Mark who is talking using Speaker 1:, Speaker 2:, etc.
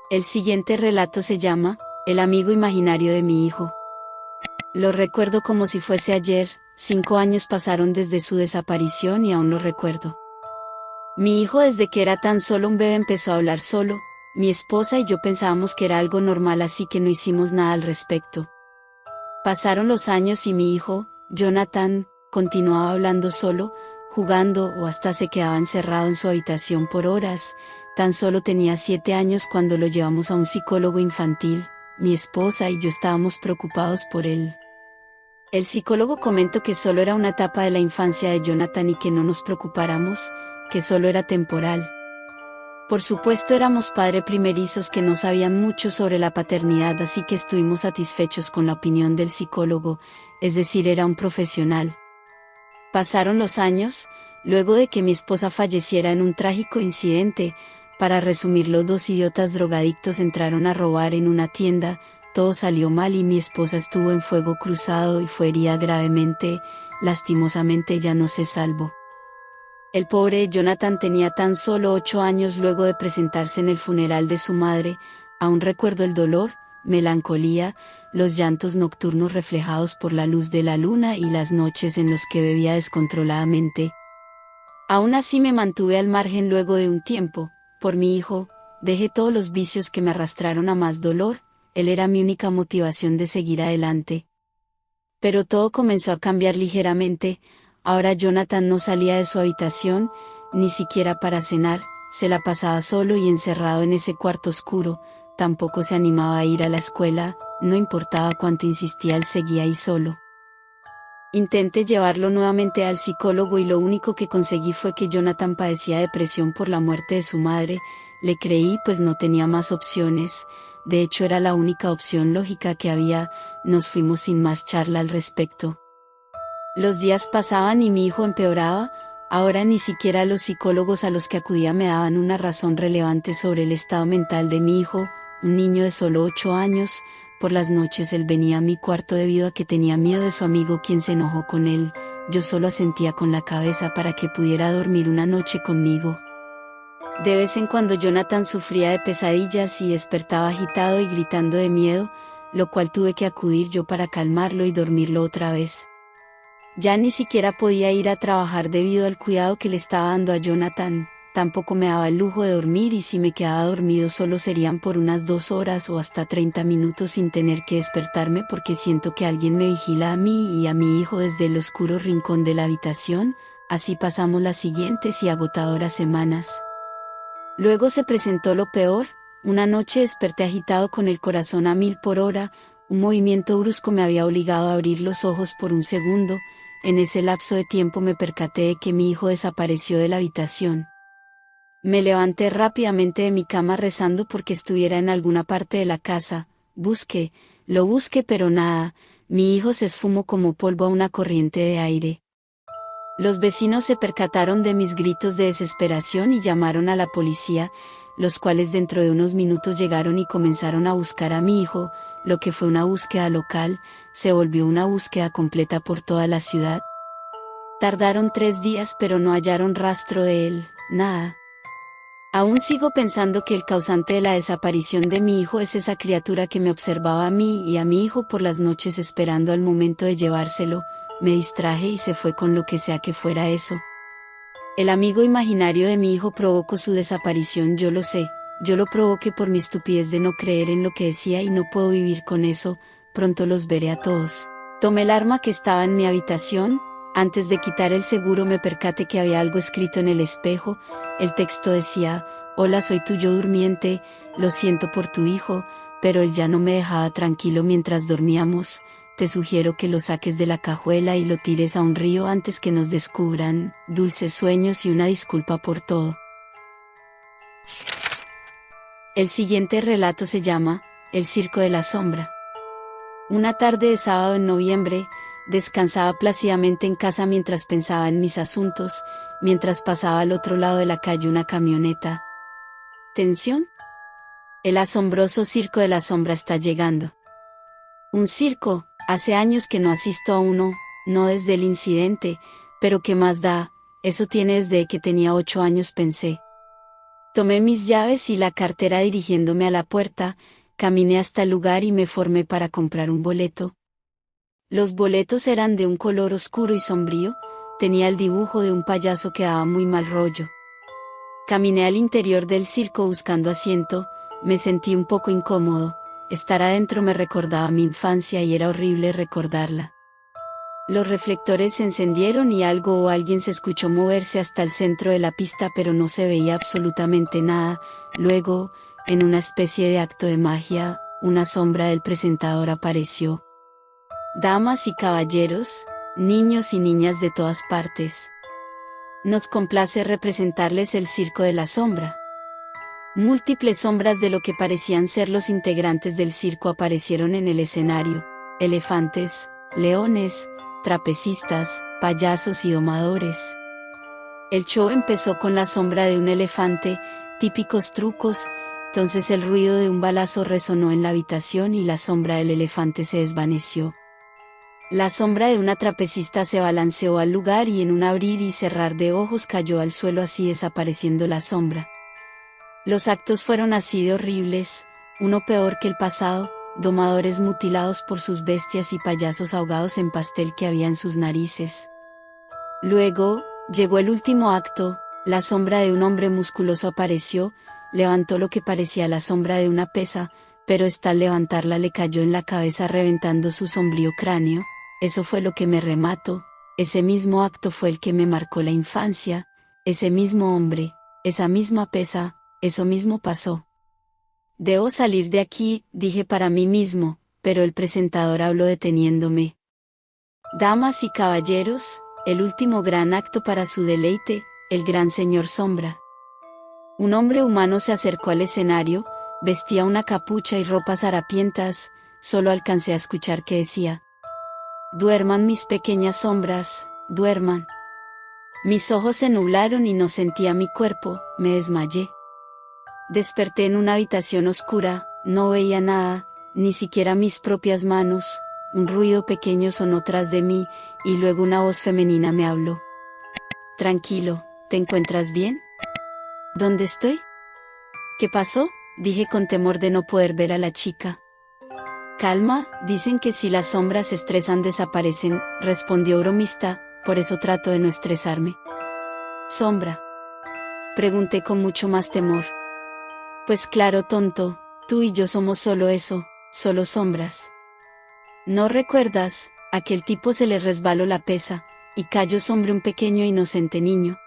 Speaker 1: El siguiente relato se llama El amigo imaginario de mi hijo. Lo recuerdo como si fuese ayer. 5 años pasaron desde su desaparición y aún lo recuerdo. Mi hijo desde que era tan solo un bebé empezó a hablar solo. Mi esposa y yo pensábamos que era algo normal, así que no hicimos nada al respecto. Pasaron los años y mi hijo, Jonathan, continuaba hablando solo, jugando o hasta se quedaba encerrado en su habitación por horas. Tan solo tenía 7 años cuando lo llevamos a un psicólogo infantil. Mi esposa y yo estábamos preocupados por él. El psicólogo comentó que solo era una etapa de la infancia de Jonathan y que no nos preocupáramos, que solo era temporal. Por supuesto éramos padres primerizos que no sabían mucho sobre la paternidad, así que estuvimos satisfechos con la opinión del psicólogo, es decir, era un profesional. Pasaron los años, luego de que mi esposa falleciera en un trágico incidente. Para resumirlo, 2 idiotas drogadictos entraron a robar en una tienda, todo salió mal y mi esposa estuvo en fuego cruzado y fue herida gravemente. Lastimosamente ella no se salvó. El pobre Jonathan tenía tan solo 8 años luego de presentarse en el funeral de su madre. Aún recuerdo el dolor, melancolía, los llantos nocturnos reflejados por la luz de la luna y las noches en los que bebía descontroladamente. Aún así me mantuve al margen luego de un tiempo. Por mi hijo, dejé todos los vicios que me arrastraron a más dolor. Él era mi única motivación de seguir adelante. Pero todo comenzó a cambiar ligeramente. Ahora Jonathan no salía de su habitación, ni siquiera para cenar, se la pasaba solo y encerrado en ese cuarto oscuro. Tampoco se animaba a ir a la escuela, no importaba cuánto insistía, él seguía ahí solo. Intenté llevarlo nuevamente al psicólogo y lo único que conseguí fue que Jonathan padecía depresión por la muerte de su madre. Le creí, pues no tenía más opciones. De hecho era la única opción lógica que había. Nos fuimos sin más charla al respecto. Los días pasaban y mi hijo empeoraba. Ahora ni siquiera los psicólogos a los que acudía me daban una razón relevante sobre el estado mental de mi hijo, un niño de solo 8 años. Por las noches él venía a mi cuarto debido a que tenía miedo de su amigo, quien se enojó con él. Yo solo asentía con la cabeza para que pudiera dormir una noche conmigo. De vez en cuando Jonathan sufría de pesadillas y despertaba agitado y gritando de miedo, lo cual tuve que acudir yo para calmarlo y dormirlo otra vez. Ya ni siquiera podía ir a trabajar debido al cuidado que le estaba dando a Jonathan. Tampoco me daba el lujo de dormir, y si me quedaba dormido solo serían por unas 2 horas o hasta 30 minutos sin tener que despertarme, porque siento que alguien me vigila a mí y a mi hijo desde el oscuro rincón de la habitación. Así pasamos las siguientes y agotadoras semanas. Luego se presentó lo peor. Una noche desperté agitado con el corazón a 1000 por hora. Un movimiento brusco me había obligado a abrir los ojos por un segundo. En ese lapso de tiempo me percaté de que mi hijo desapareció de la habitación. Me levanté rápidamente de mi cama rezando porque estuviera en alguna parte de la casa. Lo busqué, pero nada. Mi hijo se esfumó como polvo a una corriente de aire. Los vecinos se percataron de mis gritos de desesperación y llamaron a la policía, los cuales dentro de unos minutos llegaron y comenzaron a buscar a mi hijo. Lo que fue una búsqueda local, se volvió una búsqueda completa por toda la ciudad. Tardaron 3 días, pero no hallaron rastro de él, nada. Aún sigo pensando que el causante de la desaparición de mi hijo es esa criatura que me observaba a mí y a mi hijo por las noches esperando al momento de llevárselo. Me distraje y se fue con lo que sea que fuera eso. El amigo imaginario de mi hijo provocó su desaparición, yo lo sé. Yo lo provoqué por mi estupidez de no creer en lo que decía y no puedo vivir con eso. Pronto los veré a todos. Tomé el arma que estaba en mi habitación. Antes de quitar el seguro me percaté que había algo escrito en el espejo. El texto decía: hola, soy tu yo durmiente, lo siento por tu hijo, pero él ya no me dejaba tranquilo mientras dormíamos. Te sugiero que lo saques de la cajuela y lo tires a un río antes que nos descubran. Dulces sueños y una disculpa por todo. El siguiente relato se llama El circo de la sombra. Una tarde de sábado en noviembre, descansaba plácidamente en casa mientras pensaba en mis asuntos, mientras pasaba al otro lado de la calle una camioneta. ¿Tensión? El asombroso circo de la sombra está llegando. Un circo, hace años que no asisto a uno, no desde el incidente, pero ¿qué más da? Eso tiene desde que tenía 8 años, pensé. Tomé mis llaves y la cartera dirigiéndome a la puerta, caminé hasta el lugar y me formé para comprar un boleto. Los boletos eran de un color oscuro y sombrío, tenía el dibujo de un payaso que daba muy mal rollo. Caminé al interior del circo buscando asiento, me sentí un poco incómodo, estar adentro me recordaba mi infancia y era horrible recordarla. Los reflectores se encendieron y algo o alguien se escuchó moverse hasta el centro de la pista, pero no se veía absolutamente nada. Luego, en una especie de acto de magia, una sombra del presentador apareció. Damas y caballeros, niños y niñas de todas partes. Nos complace representarles el Circo de la Sombra. Múltiples sombras de lo que parecían ser los integrantes del circo aparecieron en el escenario: elefantes, leones, trapecistas, payasos y domadores. El show empezó con la sombra de un elefante, típicos trucos, entonces el ruido de un balazo resonó en la habitación y la sombra del elefante se desvaneció. La sombra de una trapecista se balanceó al lugar y en un abrir y cerrar de ojos cayó al suelo, así desapareciendo la sombra. Los actos fueron así de horribles, uno peor que el pasado, domadores mutilados por sus bestias y payasos ahogados en pastel que había en sus narices. Luego, llegó el último acto, la sombra de un hombre musculoso apareció, levantó lo que parecía la sombra de una pesa, pero al levantarla le cayó en la cabeza reventando su sombrío cráneo. Eso fue lo que me remató, ese mismo acto fue el que me marcó la infancia, ese mismo hombre, esa misma pesa, eso mismo pasó. Debo salir de aquí, dije para mí mismo, pero el presentador habló deteniéndome. Damas y caballeros, el último gran acto para su deleite, el gran señor Sombra. Un hombre humano se acercó al escenario, vestía una capucha y ropas harapientas, solo alcancé a escuchar que decía: duerman mis pequeñas sombras, duerman. Mis ojos se nublaron y no sentía mi cuerpo, me desmayé. Desperté en una habitación oscura, no veía nada, ni siquiera mis propias manos. Un ruido pequeño sonó tras de mí, y luego una voz femenina me habló. Tranquilo, ¿te encuentras bien? ¿Dónde estoy? ¿Qué pasó?, dije con temor de no poder ver a la chica. Calma, dicen que si las sombras se estresan desaparecen, respondió bromista, por eso trato de no estresarme. ¿Sombra?, pregunté con mucho más temor. Pues claro, tonto, tú y yo somos solo eso, solo sombras. ¿No recuerdas? Aquel tipo se le resbaló la pesa, y cayó sobre un pequeño e inocente niño.